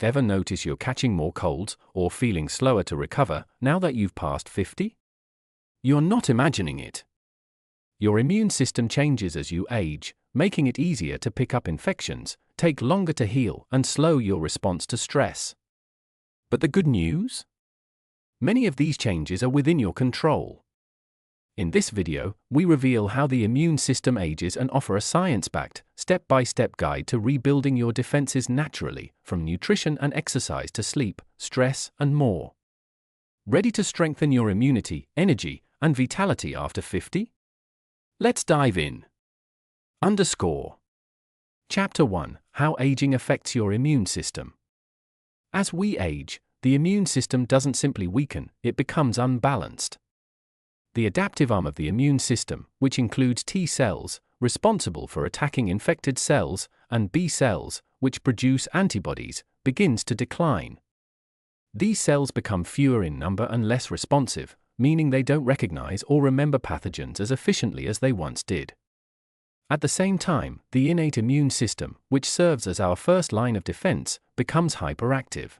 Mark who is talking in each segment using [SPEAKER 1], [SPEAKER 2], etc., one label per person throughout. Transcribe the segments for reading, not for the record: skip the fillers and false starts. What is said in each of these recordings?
[SPEAKER 1] Ever notice you're catching more colds or feeling slower to recover now that you've passed 50? You're not imagining it. Your immune system changes as you age, making it easier to pick up infections, take longer to heal, and slow your response to stress. But the good news? Many of these changes are within your control. In this video, we reveal how the immune system ages and offer a science-backed, step-by-step guide to rebuilding your defenses naturally, from nutrition and exercise to sleep, stress, and more. Ready to strengthen your immunity, energy, and vitality after 50? Let's dive in. Chapter 1: How Aging Affects Your Immune System. As we age, the immune system doesn't simply weaken, it becomes unbalanced. The adaptive arm of the immune system, which includes T cells, responsible for attacking infected cells, and B cells, which produce antibodies, begins to decline. These cells become fewer in number and less responsive, meaning they don't recognize or remember pathogens as efficiently as they once did. At the same time, the innate immune system, which serves as our first line of defense, becomes hyperactive.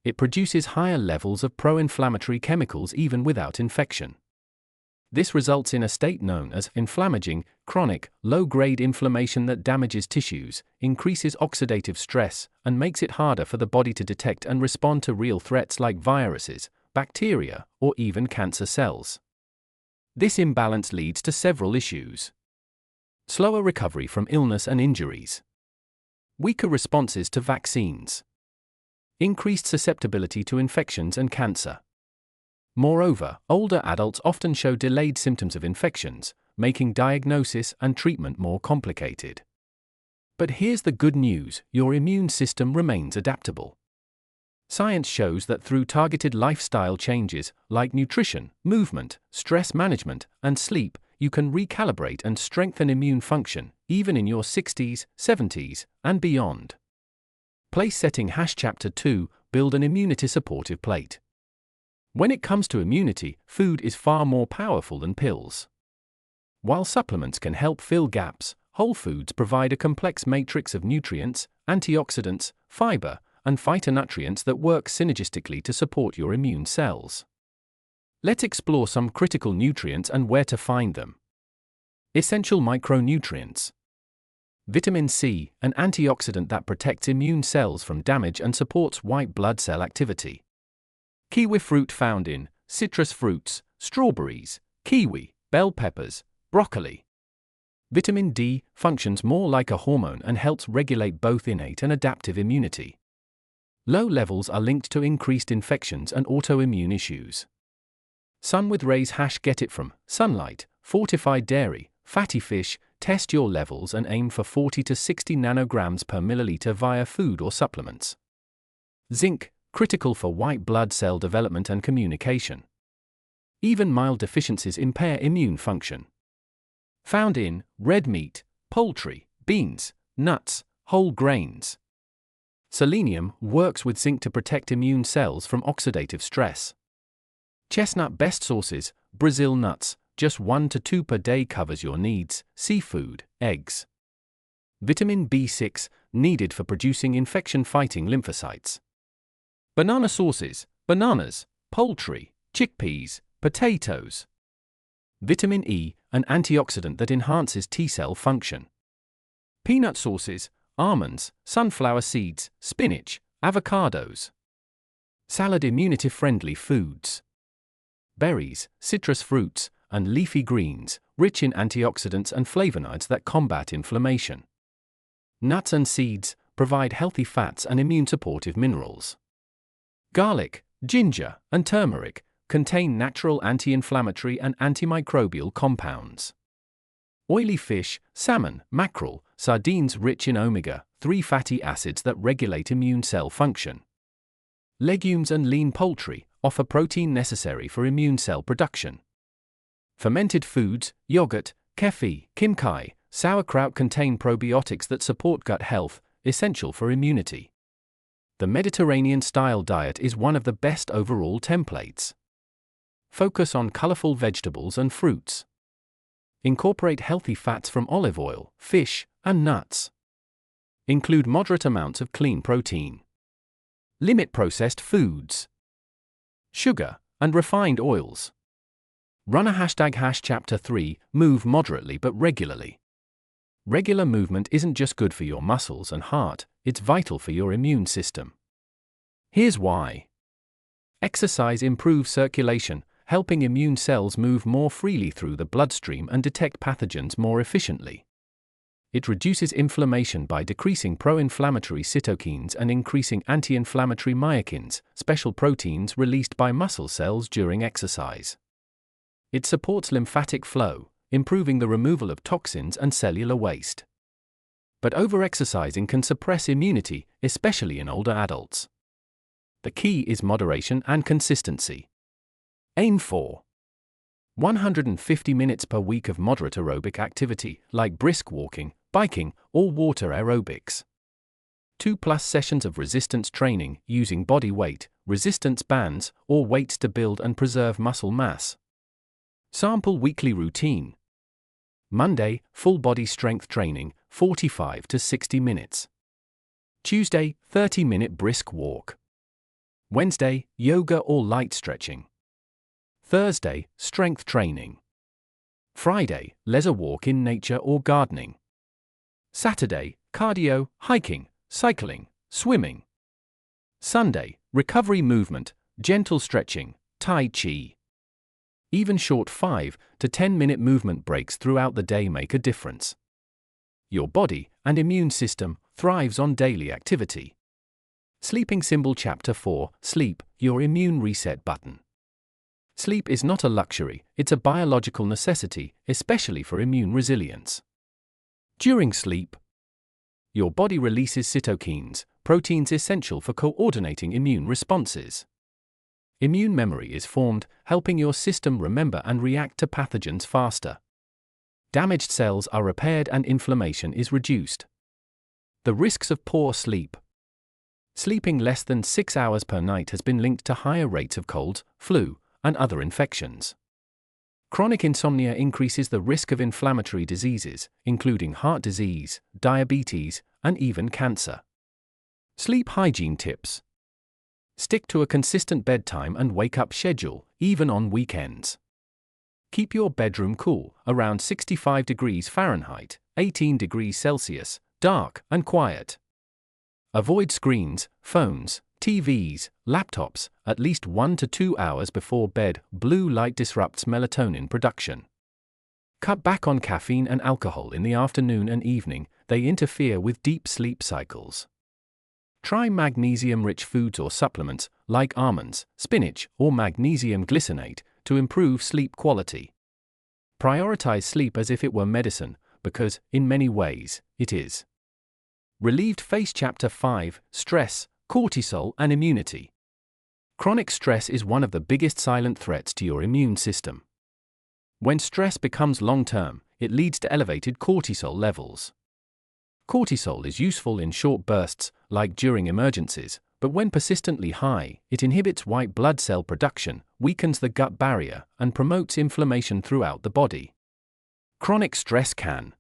[SPEAKER 1] It produces higher levels of pro-inflammatory chemicals even without infection. This results in a state known as inflammaging, chronic, low-grade inflammation that damages tissues, increases oxidative stress, and makes it harder for the body to detect and respond to real threats like viruses, bacteria, or even cancer cells. This imbalance leads to several issues. Slower recovery from illness and injuries. Weaker responses to vaccines. Increased susceptibility to infections and cancer. Moreover, older adults often show delayed symptoms of infections, making diagnosis and treatment more complicated. But here's the good news: your immune system remains adaptable. Science shows that through targeted lifestyle changes, like nutrition, movement, stress management, and sleep, you can recalibrate and strengthen immune function, even in your 60s, 70s, and beyond. Place setting. Chapter 2: Build an immunity-supportive plate. When it comes to immunity, food is far more powerful than pills. While supplements can help fill gaps, whole foods provide a complex matrix of nutrients, antioxidants, fiber, and phytonutrients that work synergistically to support your immune cells. Let's explore some critical nutrients and where to find them. Essential micronutrients. Vitamin C, an antioxidant that protects immune cells from damage and supports white blood cell activity. Kiwi fruit, found in citrus fruits, strawberries, kiwi, bell peppers, broccoli. Vitamin D functions more like a hormone and helps regulate both innate and adaptive immunity. Low levels are linked to increased infections and autoimmune issues. Sun with rays. Get it from sunlight, fortified dairy, fatty fish. Test your levels and aim for 40 to 60 nanograms per milliliter via food or supplements. Zinc, critical for white blood cell development and communication. Even mild deficiencies impair immune function. Found in red meat, poultry, beans, nuts, whole grains. Selenium works with zinc to protect immune cells from oxidative stress. Chestnut. Best sources: Brazil nuts, just 1 to 2 per day covers your needs. Seafood, eggs. Vitamin B6, needed for producing infection-fighting lymphocytes. Banana sources: bananas, poultry, chickpeas, potatoes. Vitamin E, an antioxidant that enhances T-cell function. Peanut sources: almonds, sunflower seeds, spinach, avocados. Salad. Immunity-friendly foods. Berries, citrus fruits, and leafy greens, rich in antioxidants and flavonoids that combat inflammation. Nuts and seeds provide healthy fats and immune-supportive minerals. Garlic, ginger, and turmeric contain natural anti-inflammatory and antimicrobial compounds. Oily fish, salmon, mackerel, sardines, rich in omega-3 fatty acids that regulate immune cell function. Legumes and lean poultry offer protein necessary for immune cell production. Fermented foods, yogurt, kefir, kimchi, sauerkraut contain probiotics that support gut health, essential for immunity. The Mediterranean-style diet is one of the best overall templates. Focus on colorful vegetables and fruits. Incorporate healthy fats from olive oil, fish, and nuts. Include moderate amounts of clean protein. Limit processed foods, sugar, and refined oils. Run a #chapter 3, move moderately but regularly. Regular movement isn't just good for your muscles and heart, it's vital for your immune system. Here's why. Exercise improves circulation, helping immune cells move more freely through the bloodstream and detect pathogens more efficiently. It reduces inflammation by decreasing pro-inflammatory cytokines and increasing anti-inflammatory myokines, special proteins released by muscle cells during exercise. It supports lymphatic flow, improving the removal of toxins and cellular waste. But overexercising can suppress immunity, especially in older adults. The key is moderation and consistency. Aim for 150 minutes per week of moderate aerobic activity, like brisk walking, biking, or water aerobics. 2+ sessions of resistance training using body weight, resistance bands, or weights to build and preserve muscle mass. Sample weekly routine. Monday, full body strength training, 45 to 60 minutes. Tuesday, 30-minute brisk walk. Wednesday, yoga or light stretching. Thursday, strength training. Friday, leisure walk in nature or gardening. Saturday, cardio, hiking, cycling, swimming. Sunday, recovery movement, gentle stretching, Tai Chi. Even short 5 to 10-minute movement breaks throughout the day make a difference. Your body and immune system thrives on daily activity. Sleeping Symbol Chapter 4, Sleep, your immune reset button. Sleep is not a luxury, it's a biological necessity, especially for immune resilience. During sleep, your body releases cytokines, proteins essential for coordinating immune responses. Immune memory is formed, helping your system remember and react to pathogens faster. Damaged cells are repaired and inflammation is reduced. The risks of poor sleep. Sleeping less than 6 hours per night has been linked to higher rates of colds, flu, and other infections. Chronic insomnia increases the risk of inflammatory diseases, including heart disease, diabetes, and even cancer. Sleep hygiene tips. Stick to a consistent bedtime and wake-up schedule, even on weekends. Keep your bedroom cool, around 65 degrees Fahrenheit, 18 degrees Celsius, dark and quiet. Avoid screens, phones, TVs, laptops, at least 1 to 2 hours before bed. Blue light disrupts melatonin production. Cut back on caffeine and alcohol in the afternoon and evening, they interfere with deep sleep cycles. Try magnesium-rich foods or supplements, like almonds, spinach, or magnesium glycinate, to improve sleep quality. Prioritize sleep as if it were medicine, because, in many ways, it is. Relieved Face Chapter 5, Stress, Cortisol and Immunity. Chronic stress is one of the biggest silent threats to your immune system. When stress becomes long-term, it leads to elevated cortisol levels. Cortisol is useful in short bursts, like during emergencies, but when persistently high, it inhibits white blood cell production, weakens the gut barrier, and promotes inflammation throughout the body. Chronic stress can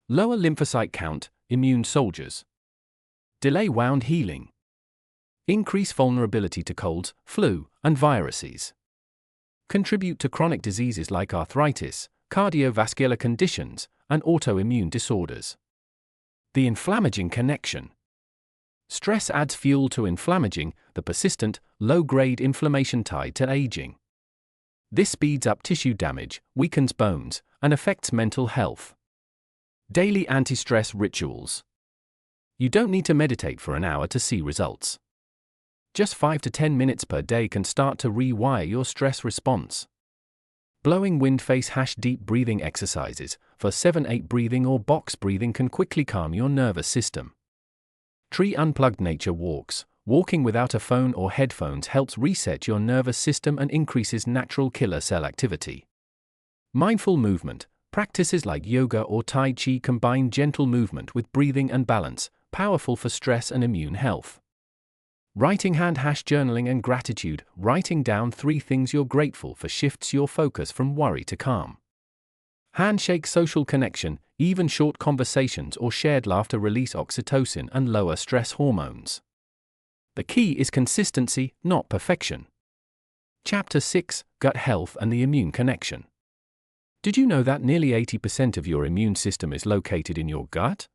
[SPEAKER 1] lower lymphocyte count, immune soldiers. Delay wound healing. Increase vulnerability to colds, flu, and viruses. Contribute to chronic diseases like arthritis, cardiovascular conditions, and autoimmune disorders. The inflammaging connection. Stress adds fuel to inflammaging, the persistent, low-grade inflammation tied to aging. This speeds up tissue damage, weakens bones, and affects mental health. Daily anti-stress rituals. You don't need to meditate for an hour to see results. Just 5 to 10 minutes per day can start to rewire your stress response. Blowing wind face # deep breathing exercises for 7-8 breathing or box breathing can quickly calm your nervous system. Tree unplugged nature walks. Walking without a phone or headphones helps reset your nervous system and increases natural killer cell activity. Mindful movement. Practices like yoga or Tai Chi combine gentle movement with breathing and balance, powerful for stress and immune health. Writing hand # journaling and gratitude. Writing down 3 things you're grateful for shifts your focus from worry to calm. Handshake, social connection, even short conversations or shared laughter release oxytocin and lower stress hormones. The key is consistency, not perfection. Chapter 6: Gut Health and the Immune Connection. Did you know that nearly 80% of your immune system is located in your gut?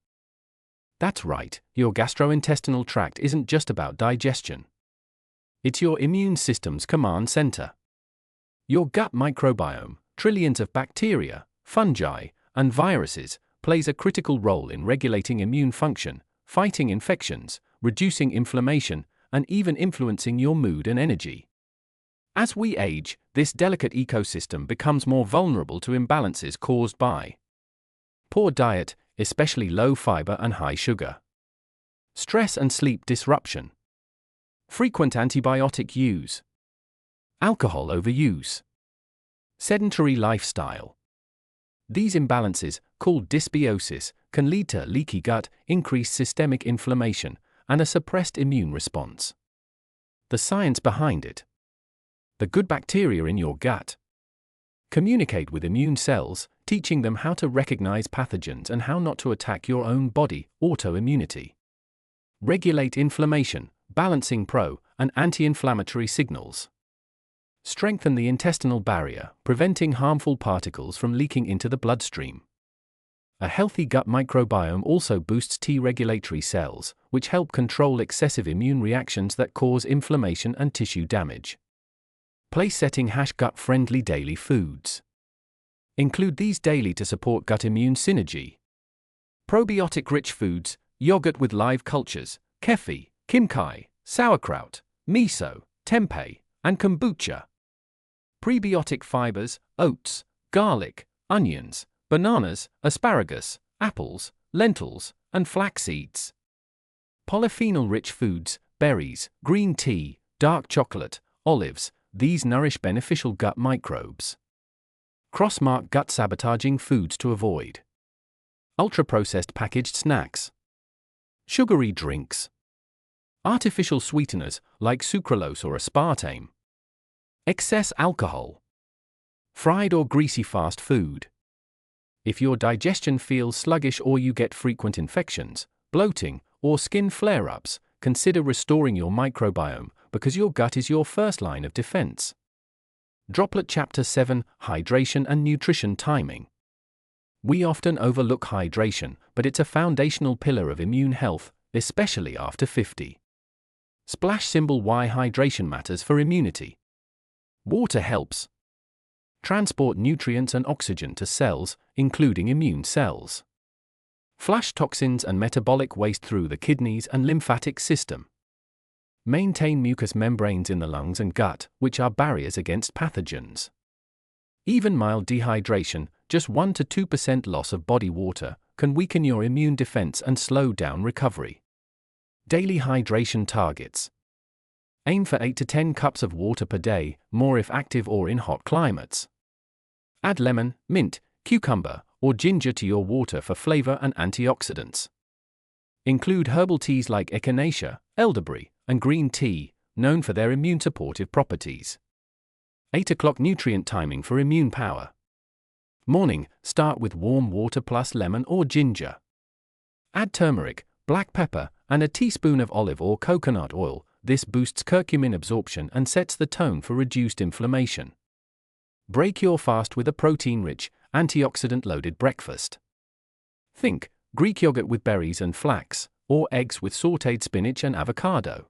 [SPEAKER 1] That's right, your gastrointestinal tract isn't just about digestion. It's your immune system's command center. Your gut microbiome, trillions of bacteria, fungi, and viruses, plays a critical role in regulating immune function, fighting infections, reducing inflammation, and even influencing your mood and energy. As we age, this delicate ecosystem becomes more vulnerable to imbalances caused by poor diet, especially low fiber and high sugar, stress and sleep disruption, frequent antibiotic use, alcohol overuse, sedentary lifestyle. These imbalances, called dysbiosis, can lead to leaky gut, increased systemic inflammation, and a suppressed immune response. The science behind it. The good bacteria in your gut communicate with immune cells, teaching them how to recognize pathogens and how not to attack your own body, autoimmunity. Regulate inflammation, balancing pro- and anti-inflammatory signals. Strengthen the intestinal barrier, preventing harmful particles from leaking into the bloodstream. A healthy gut microbiome also boosts T-regulatory cells, which help control excessive immune reactions that cause inflammation and tissue damage. Place-setting # gut-friendly daily foods. Include these daily to support gut immune synergy. Probiotic-rich foods, yogurt with live cultures, kefir, kimchi, sauerkraut, miso, tempeh, and kombucha. Prebiotic fibers, oats, garlic, onions, bananas, asparagus, apples, lentils, and flax seeds. Polyphenol-rich foods, berries, green tea, dark chocolate, olives. These nourish beneficial gut microbes. Cross-mark gut-sabotaging foods to avoid. Ultra-processed packaged snacks. Sugary drinks. Artificial sweeteners like sucralose or aspartame. Excess alcohol. Fried or greasy fast food. If your digestion feels sluggish or you get frequent infections, bloating, or skin flare-ups, consider restoring your microbiome, because your gut is your first line of defense. Droplet Chapter 7: Hydration and Nutrition Timing. We often overlook hydration, but it's a foundational pillar of immune health, especially after 50. Splash symbol: why hydration matters for immunity. Water helps transport nutrients and oxygen to cells, including immune cells. Flush toxins and metabolic waste through the kidneys and lymphatic system. Maintain mucous membranes in the lungs and gut, which are barriers against pathogens. Even mild dehydration, just 1 to 2% loss of body water, can weaken your immune defense and slow down recovery. Daily hydration targets. Aim for 8 to 10 cups of water per day, more if active or in hot climates. Add lemon, mint, cucumber, or ginger to your water for flavor and antioxidants. Include herbal teas like echinacea, elderberry, and green tea, known for their immune supportive properties. 8 o'clock nutrient timing for immune power. Morning, start with warm water plus lemon or ginger. Add turmeric, black pepper, and a teaspoon of olive or coconut oil. This boosts curcumin absorption and sets the tone for reduced inflammation. Break your fast with a protein-rich, antioxidant-loaded breakfast. Think Greek yogurt with berries and flax, or eggs with sautéed spinach and avocado.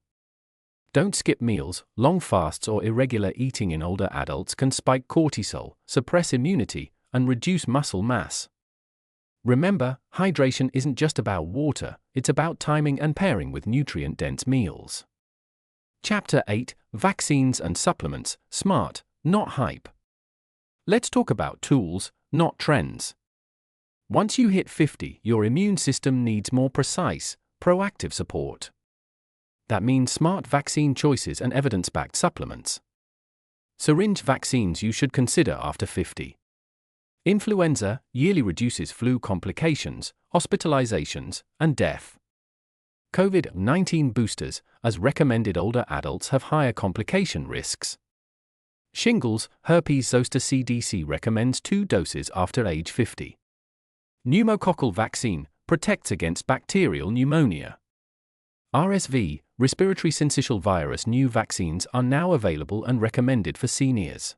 [SPEAKER 1] Don't skip meals. Long fasts or irregular eating in older adults can spike cortisol, suppress immunity, and reduce muscle mass. Remember, hydration isn't just about water, it's about timing and pairing with nutrient-dense meals. Chapter 8: Vaccines and Supplements, Smart, Not Hype. Let's talk about tools, not trends. Once you hit 50, your immune system needs more precise, proactive support. That means smart vaccine choices and evidence-backed supplements. Syringe vaccines you should consider after 50. Influenza yearly reduces flu complications, hospitalizations, and death. COVID-19 boosters, as recommended older adults have higher complication risks. Shingles, herpes zoster CDC recommends 2 doses after age 50. Pneumococcal vaccine protects against bacterial pneumonia. RSV, respiratory syncytial virus new vaccines are now available and recommended for seniors.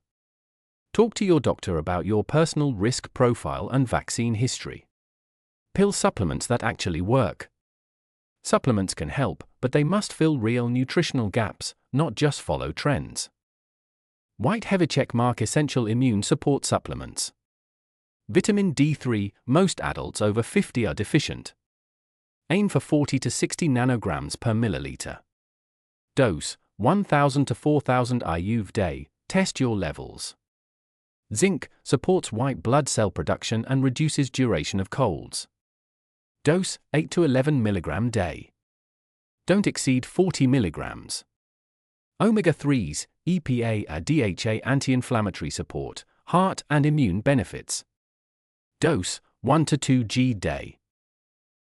[SPEAKER 1] Talk to your doctor about your personal risk profile and vaccine history. Pill supplements that actually work. Supplements can help, but they must fill real nutritional gaps, not just follow trends. White heavy checkmark essential immune support supplements. Vitamin D3, most adults over 50 are deficient. Aim for 40 to 60 nanograms per milliliter. Dose, 1000 to 4000 IU day, test your levels. Zinc, supports white blood cell production and reduces duration of colds. Dose, 8 to 11 mg day. Don't exceed 40 mg. Omega-3s, EPA a DHA anti-inflammatory support, heart and immune benefits. Dose, 1 to 2 g day.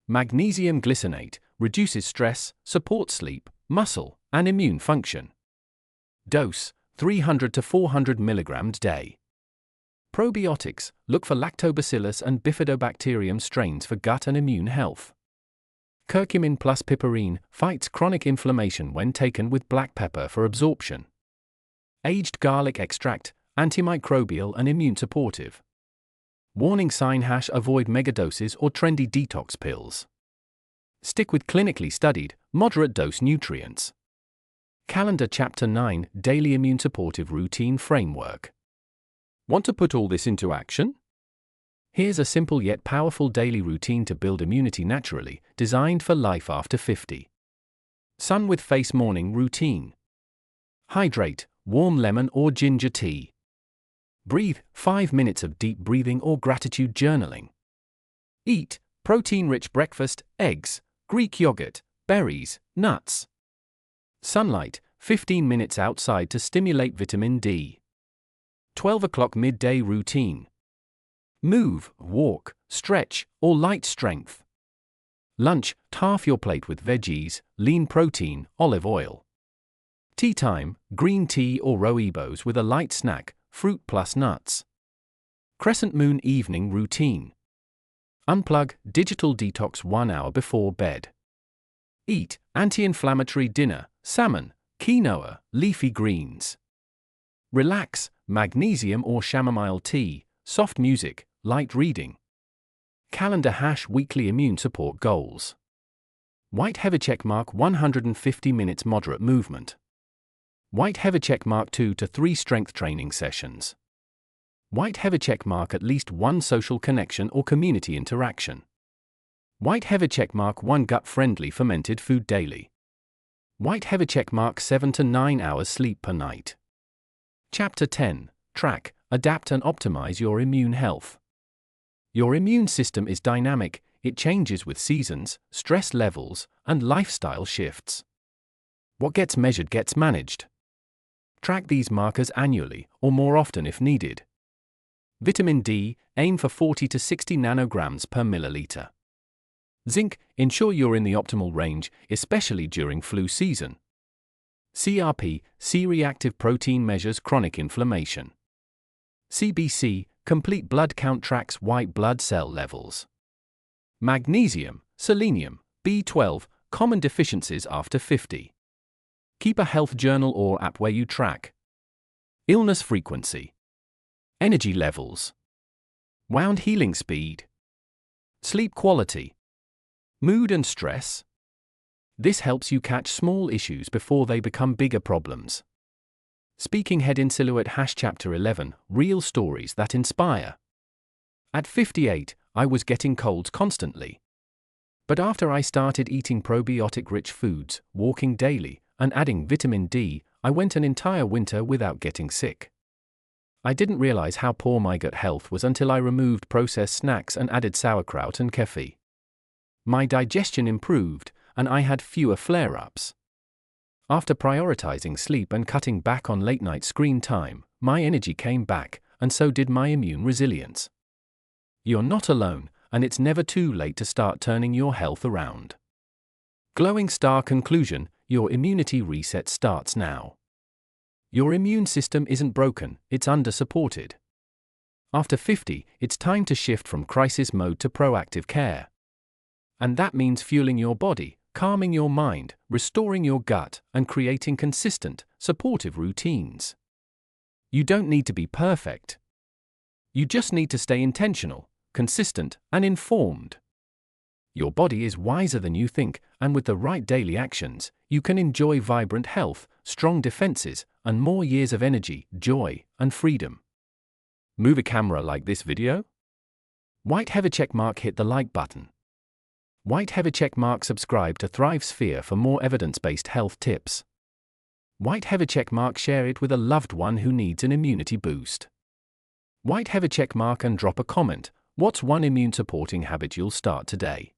[SPEAKER 1] Magnesium glycinate, reduces stress, supports sleep, muscle, and immune function. Dose, 300 to 400 mg day. Probiotics, look for lactobacillus and bifidobacterium strains for gut and immune health. Curcumin plus piperine fights chronic inflammation when taken with black pepper for absorption. Aged garlic extract, antimicrobial and immune supportive. Warning sign # avoid megadoses or trendy detox pills. Stick with clinically studied, moderate dose nutrients. Calendar Chapter 9 Daily Immune Supportive Routine Framework. Want to put all this into action? Here's a simple yet powerful daily routine to build immunity naturally, designed for life after 50. Sun with face morning routine. Hydrate, warm lemon or ginger tea. Breathe, 5 minutes of deep breathing or gratitude journaling. Eat, protein-rich breakfast, eggs, Greek yogurt, berries, nuts. Sunlight, 15 minutes outside to stimulate vitamin D. 12 o'clock midday routine. Move, walk, stretch, or light strength. Lunch, half your plate with veggies, lean protein, olive oil. Tea time, green tea or rooibos with a light snack, fruit plus nuts. Crescent moon evening routine. Unplug, digital detox 1 hour before bed. Eat, anti-inflammatory dinner, salmon, quinoa, leafy greens. Relax, magnesium or chamomile tea, soft music, light reading. Calendar # weekly immune support goals. White heavy checkmark 150 minutes moderate movement. White heavy checkmark 2 to 3 strength training sessions. White heavy checkmark at least 1 social connection or community interaction. White heavy checkmark 1 gut-friendly fermented food daily. White heavy checkmark 7 to 9 hours sleep per night. Chapter 10 Track, adapt and optimize your immune health. Your immune system is dynamic, it changes with seasons, stress levels, and lifestyle shifts. What gets measured gets managed. Track these markers annually, or more often if needed. Vitamin D, aim for 40 to 60 nanograms per milliliter. Zinc, ensure you're in the optimal range, especially during flu season. CRP, C-reactive protein measures chronic inflammation. CBC, complete blood count tracks white blood cell levels. Magnesium, selenium, B12, common deficiencies after 50. Keep a health journal or app where you track illness frequency, energy levels, wound healing speed, sleep quality, mood and stress. This helps you catch small issues before they become bigger problems. Speaking Head in Silhouette # Chapter 11 Real stories that inspire. At 58, I was getting colds constantly. But after I started eating probiotic-rich foods, walking daily, and adding vitamin D, I went an entire winter without getting sick. I didn't realize how poor my gut health was until I removed processed snacks and added sauerkraut and kefir. My digestion improved, and I had fewer flare-ups. After prioritizing sleep and cutting back on late-night screen time, my energy came back, and so did my immune resilience. You're not alone, and it's never too late to start turning your health around. Glowing star conclusion, your immunity reset starts now. Your immune system isn't broken, it's under-supported. After 50, it's time to shift from crisis mode to proactive care. And that means fueling your body, calming your mind, restoring your gut, and creating consistent, supportive routines. You don't need to be perfect. You just need to stay intentional, consistent, and informed. Your body is wiser than you think, and with the right daily actions, you can enjoy vibrant health, strong defenses, and more years of energy, joy, and freedom. Move a camera like this video? White have a check mark, hit the like button. White have a check mark, subscribe to Thrive Sphere for more evidence-based health tips. White have a check mark, share it with a loved one who needs an immunity boost. White have a check mark and drop a comment. What's one immune supporting habit you'll start today?